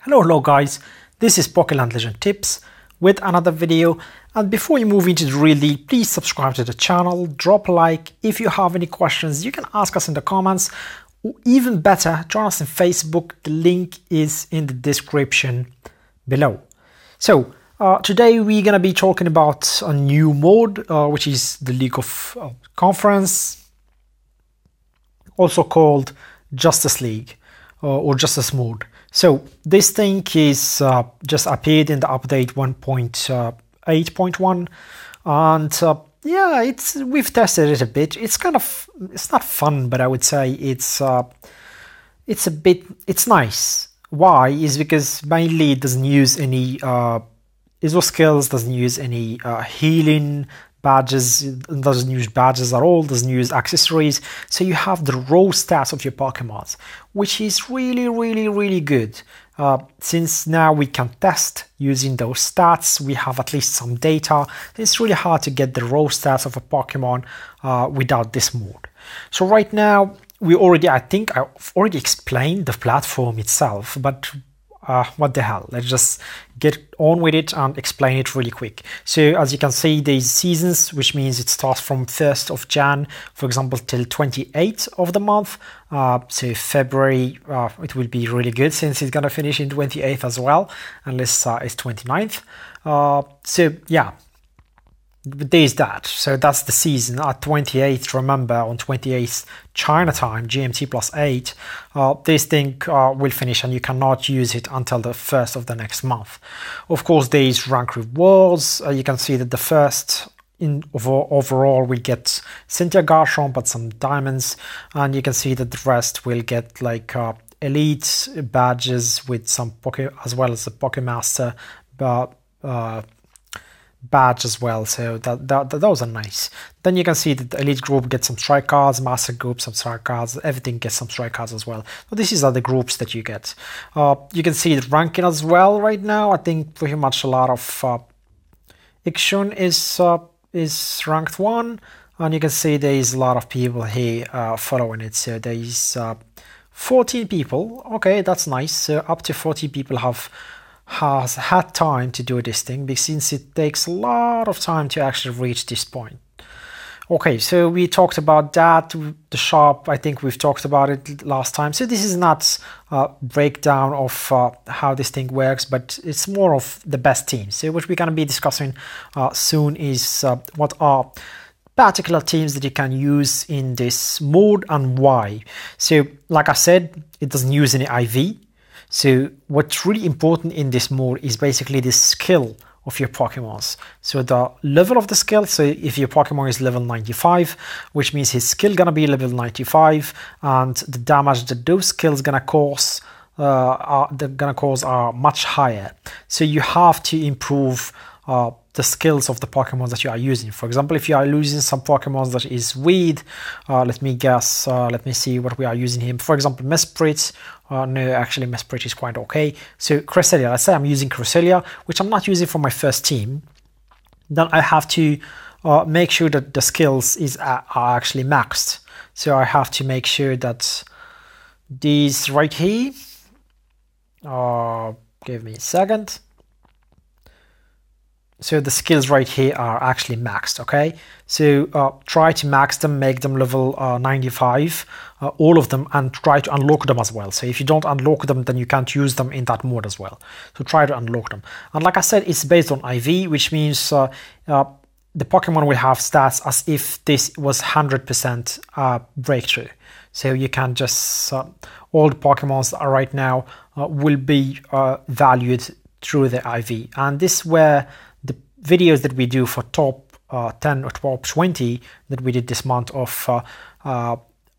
Hello guys, this is Pokéland Legend Tips with another video, and before you move into the real deal, please subscribe to the channel, drop a like. If you have any questions you can ask us in the comments, or even better, join us on Facebook. The link is in the description below. So today we're gonna be talking about a new mode which is the League of Conference, also called Justice League or Justice Mode. So this thing is just appeared in the update 1.8.1, and yeah, we've tested it a bit. It's not fun, but I would say it's nice. Why? Is because mainly it doesn't use any ISO skills, doesn't use any healing badges, doesn't use badges at all, doesn't use accessories. So you have the raw stats of your Pokemon, which is really good. Since now we can test using those stats, we have at least some data. It's really hard to get the raw stats of a Pokemon without this mode. So right now I think I've already explained the platform itself, but what the hell, let's just get on with it and explain it really quick. So as you can see, there's seasons, which means it starts from 1st of Jan, for example, till 28th of the month. So February, it will be really good since it's gonna finish in 28th as well, unless it's 29th. So yeah, there's that. So that's the season. At 28th, remember, on 28th China time, GMT +8, this thing will finish and you cannot use it until the 1st of the next month. Of course, there is rank rewards. You can see that the first overall we get Cynthia Garchomp, but some diamonds, and you can see that the rest will get like elite badges with some as well as the Pokemaster badge as well, so those are nice. Then you can see that the elite group gets some strike cards, master group some strike cards, everything gets some strike cards as well. So these are the groups that you get. You can see the ranking as well right now. I think pretty much a lot of Ikshun is ranked 1, and you can see there is a lot of people here following it. So there is 14 people. Okay, that's nice. So up to 40 people has had time to do this thing, because since it takes a lot of time to actually reach this point. Okay, so we talked about that. The shop, I think we've talked about it last time. So this is not a breakdown of how this thing works, but it's more of the best teams. So what we're going to be discussing soon is what are particular teams that you can use in this mode and why. So like I said, it doesn't use any IV. So what's really important in this mode is basically the skill of your Pokemons. So the level of the skill, so if your Pokemon is level 95, which means his skill gonna be level 95, and the damage that those skills gonna cause are much higher. So you have to improve the skills of the Pokemon that you are using. For example, if you are using some Pokemon that is weed, let me guess, let me see what we are using here. For example, Mesprit. No, actually Mesprit is quite okay. So Cresselia, let's say I'm using Cresselia, which I'm not using for my first team. Then I have to make sure that the skills are actually maxed. So I have to make sure that these right here, give me a second. So the skills right here are actually maxed, okay? So try to max them, make them level 95, all of them, and try to unlock them as well. So if you don't unlock them, then you can't use them in that mode as well. So try to unlock them. And like I said, it's based on IV, which means the Pokemon will have stats as if this was 100% breakthrough. So you can just, all the Pokemons that are right now will be valued through the IV. And this is where the videos that we do for top 10 or top 20 that we did this month of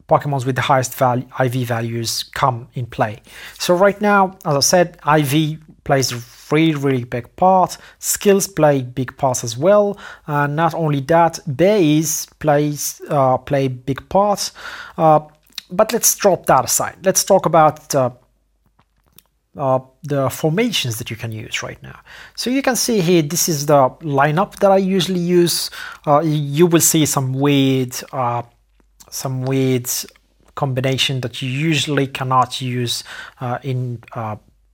Pokemons with the highest IV values come in play. So right now, as I said, IV plays a really big part. Skills play big parts as well. And not only that, base play big parts. But let's drop that aside. Let's talk about the formations that you can use right now. So you can see here, this is the lineup that I usually use. You will see some weird combination that you usually cannot use in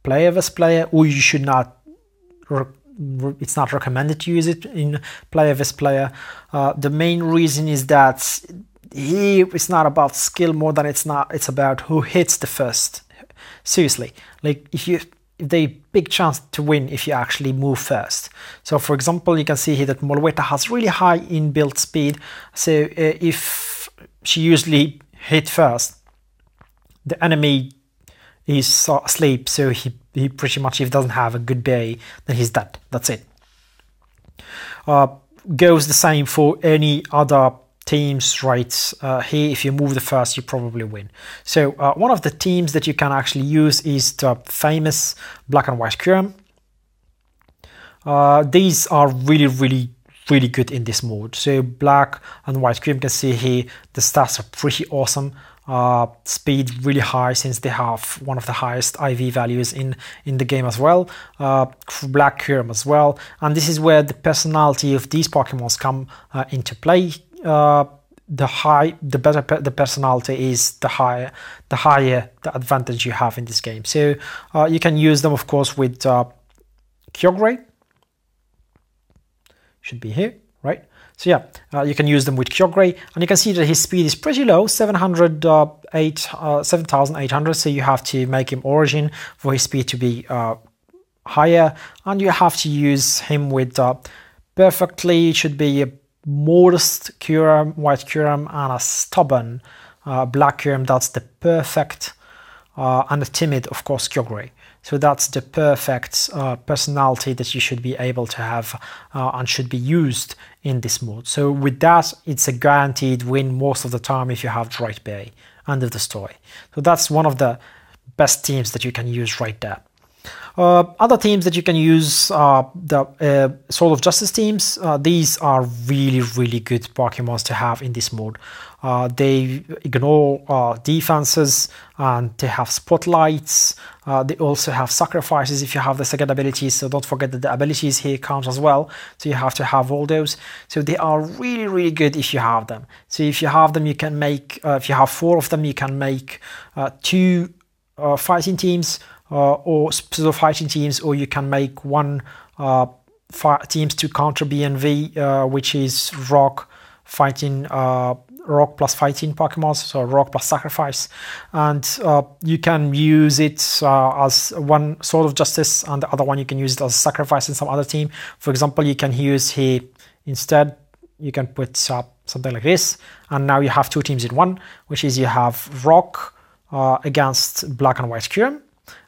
player vs player, or you should not. It's not recommended to use it in player vs player. The main reason is that here it's not about skill more than it's about who hits the first. Seriously, like if they big chance to win if you actually move first. So for example, you can see here that Meloetta has really high inbuilt speed, so if she usually hit first, the enemy is asleep, so he pretty much, if he doesn't have a good bay, then he's dead. That's it. Goes the same for any other teams, right? Here, if you move the first, you probably win. So one of the teams that you can actually use is the famous black and white Quorum. These are really good in this mode. So black and white Quorum, you can see here the stats are pretty awesome. Speed really high, since they have one of the highest IV values in the game as well. Black Quorum as well, and this is where the personality of these Pokemons come into play. The better the personality is, the higher the advantage you have in this game. So you can use them, of course, with Kyogre. Should be here, right? So yeah, you can use them with Kyogre, and you can see that his speed is pretty low, 7,800. So you have to make him Origin for his speed to be higher, and you have to use him with perfectly. It should be a modest Quorum, white Quorum, and a stubborn black Quorum. That's the perfect, and a timid, of course, Kyogre. So that's the perfect personality that you should be able to have and should be used in this mode. So with that, it's a guaranteed win most of the time if you have the right bay. End of the story. So that's one of the best teams that you can use right there. Other teams that you can use are the Sword of Justice teams. These are really good Pokemons to have in this mode. They ignore defenses, and they have spotlights. They also have sacrifices if you have the second abilities, so don't forget that the abilities here count as well, so you have to have all those. So they are really good if you have them. So if you have them, you can make, if you have 4 of them, you can make 2 fighting teams, or pseudo fighting teams, or you can make 1 teams to counter BNV, which is rock fighting, rock plus fighting Pokemon, so rock plus sacrifice, and you can use it as one Sword of Justice, and the other one you can use it as a sacrifice in some other team. For example, you can use here instead, you can put something like this, and now you have 2 teams in one, which is you have rock against black and white Quorum,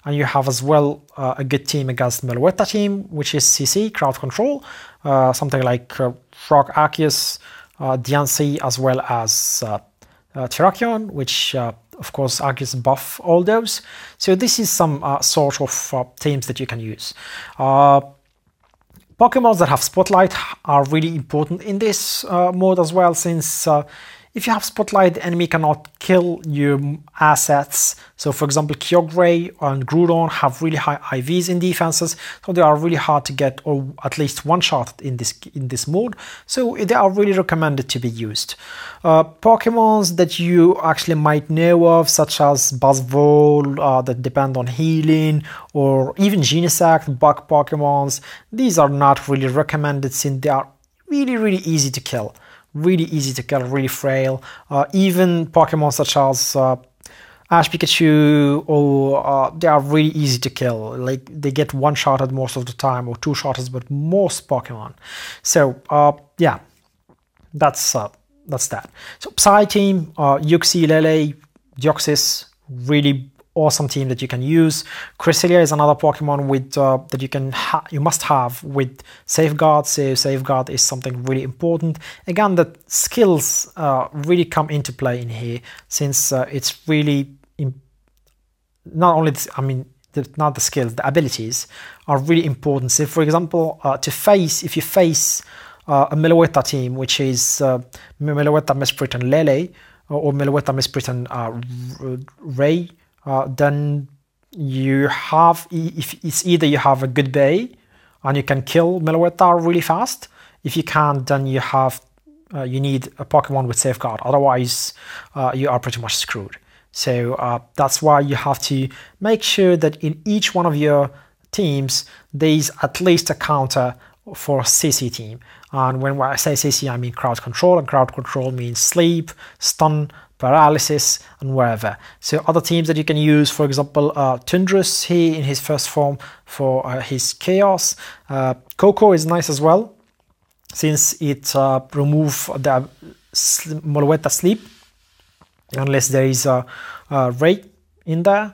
and you have as well a good team against Meloetta team, which is CC, crowd control, something like Rock Arceus, DNC, as well as Terrakion, which of course Arceus buff all those. So this is some sort of teams that you can use. Pokemons that have Spotlight are really important in this mode as well, since if you have Spotlight, the enemy cannot kill your assets. So for example, Kyogre and Groudon have really high IVs in defenses, so they are really hard to get, or at least one-shot in this mode. So they are really recommended to be used. Pokemons that you actually might know of, such as Buzzwole, that depend on healing, or even Genesect, bug Pokemons, these are not really recommended, since they are really easy to kill. Really easy to kill, really frail. Even Pokemon such as Ash Pikachu, or they are really easy to kill. Like, they get one-shotted most of the time, or two-shotted, but most Pokemon. So yeah, that's that. So Psy team, Uxie, Lele, Deoxys, really awesome team that you can use. Cresselia is another Pokemon with that you must have with Safeguard. So Safeguard is something really important. Again, the skills really come into play in here, since it's really not only not the skills, the abilities are really important. So for example, if you face a Meloetta team, which is Meloetta, Mesprit, and Lele, or Meloetta, Mesprit, and Ray, then you have, if it's either you have a good bay and you can kill Meloetta really fast. If you can't, then you have you need a Pokemon with Safeguard. Otherwise, you are pretty much screwed. So that's why you have to make sure that in each one of your teams there's at least a counter for CC team. And when I say CC, I mean crowd control, and crowd control means sleep, stun, paralysis, and wherever. So other teams that you can use, for example, Tundrus here in his first form for his chaos. Coco is nice as well, since it remove the Molueta sleep unless there is a Ray in there.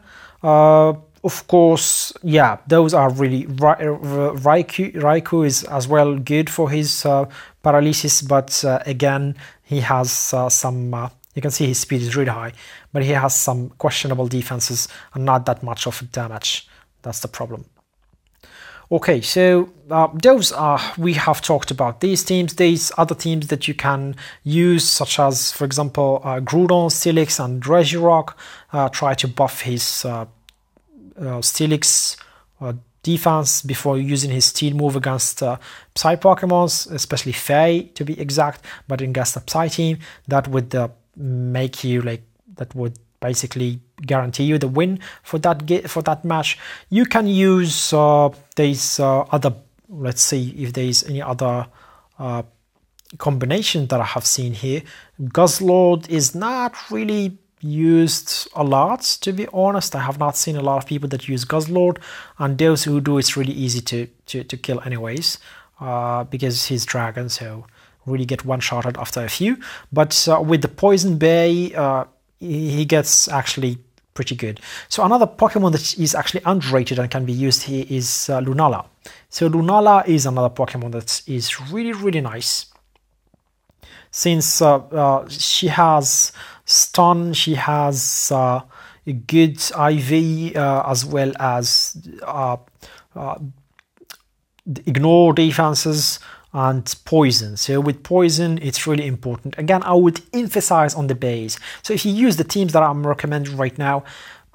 Of course, yeah, those are really Raikou is as well good for his paralysis, but again he has some you can see his speed is really high, but he has some questionable defenses and not that much of damage. That's the problem. Okay, so those are, we have talked about these teams. These other teams that you can use, such as, for example, Groudon, Steelix, and Regirock. Try to buff his Steelix defense before using his Steel move against Psy Pokemons, especially Faye to be exact, but against the Psy team. That would make you that would basically guarantee you the win for that match. You can use these other, let's see if there's any other combination that I have seen here. Guzzlord is not really used a lot, to be honest. I have not seen a lot of people that use Guzzlord, and those who do, it's really easy to kill anyways, because he's dragon, so really get one-shotted after a few. But with the Poison Bay, he gets actually pretty good. So another Pokemon that is actually underrated and can be used here is Lunala. So Lunala is another Pokemon that is really nice, since she has stun, she has a good IV, as well as ignore defenses and poison. So with poison, it's really important. Again, I would emphasize on the base. So if you use the teams that I'm recommending right now,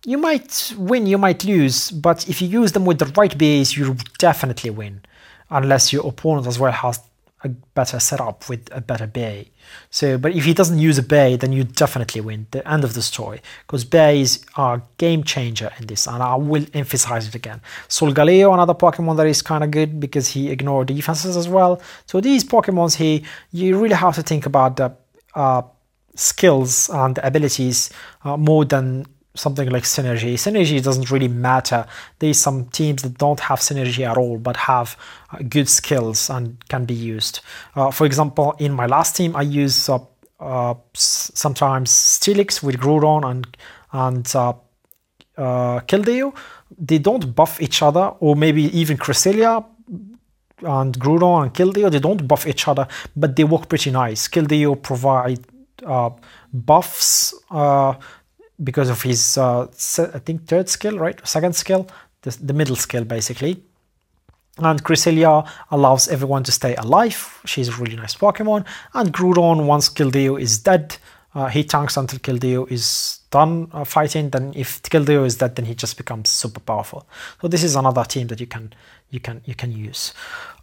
you might win, you might lose, but if you use them with the right base, you definitely win, unless your opponent as well has a better setup with a better bay. So, but if he doesn't use a bay, then you definitely win. The end of the story, because bays are game changer in this, and I will emphasize it again. Solgaleo, another Pokemon that is kind of good because he ignores defenses as well. So these Pokemons here, you really have to think about the skills and the abilities more than something like synergy. Synergy doesn't really matter. There's some teams that don't have synergy at all, but have good skills and can be used. For example, in my last team, I use sometimes Steelix with Groudon and Kildeo. They don't buff each other, or maybe even Cresselia and Groudon and Kildeo, they don't buff each other, but they work pretty nice. Kildeo provide buffs because of his, I think, third skill, right? Second skill, the middle skill, basically. And Cresselia allows everyone to stay alive. She's a really nice Pokemon. And Groudon, once Kildeo is dead, he tanks until Kildeo is done fighting. Then if Kildeo is dead, then he just becomes super powerful. So this is another team that you can use.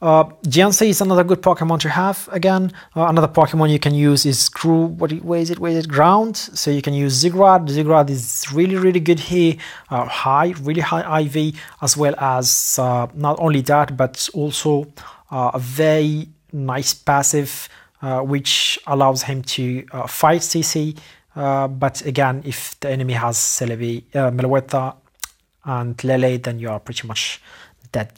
Jiancei is another good Pokemon to have. Again, another Pokemon you can use is where is it? Ground. So you can use Zigrad. Zigrad is really good here. Really high IV, as well as not only that, but also a very nice passive, which allows him to fight CC. But again, if the enemy has Celebi, Meloetta, and Lele, then you are pretty much dead.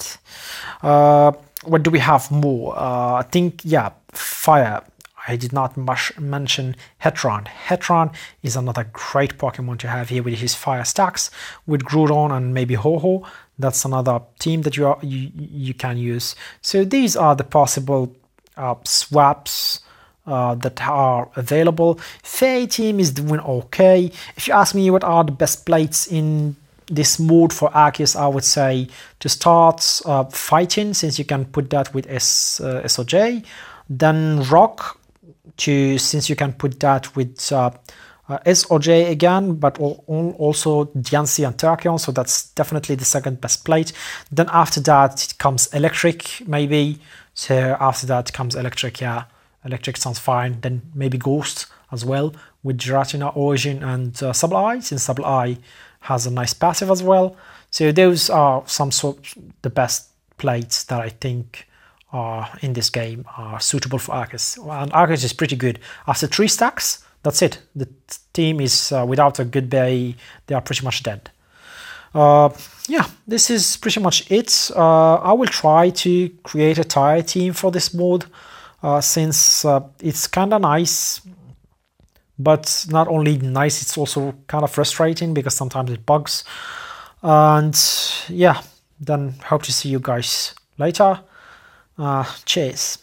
What do we have more? I think, yeah, fire. I did not mention Hetron. Hetron is another great Pokemon to have here with his fire stacks, with Groudon and maybe Ho-Ho. That's another team that you can use. So these are the possible swaps that are available. Faye team is doing okay. If you ask me what are the best plates in this mode for Arceus, I would say to start fighting, since you can put that with SOJ. Then rock, since you can put that with SOJ again, but also Diancie and Terrakion, so that's definitely the second best plate. Then after that it comes electric, maybe. So after that comes electric, yeah, electric sounds fine. Then maybe ghost as well with Giratina, Origin, and Supply, since Supply has a nice passive as well. So those are some the best plates that I think in this game are suitable for Arceus. And Arceus is pretty good. After 3 stacks, that's it. The team is without a good bay, they are pretty much dead. Yeah, this is pretty much it. I will try to create a tire team for this mode, since it's kind of nice, but not only nice, it's also kind of frustrating because sometimes it bugs. And yeah, then hope to see you guys later. Cheers.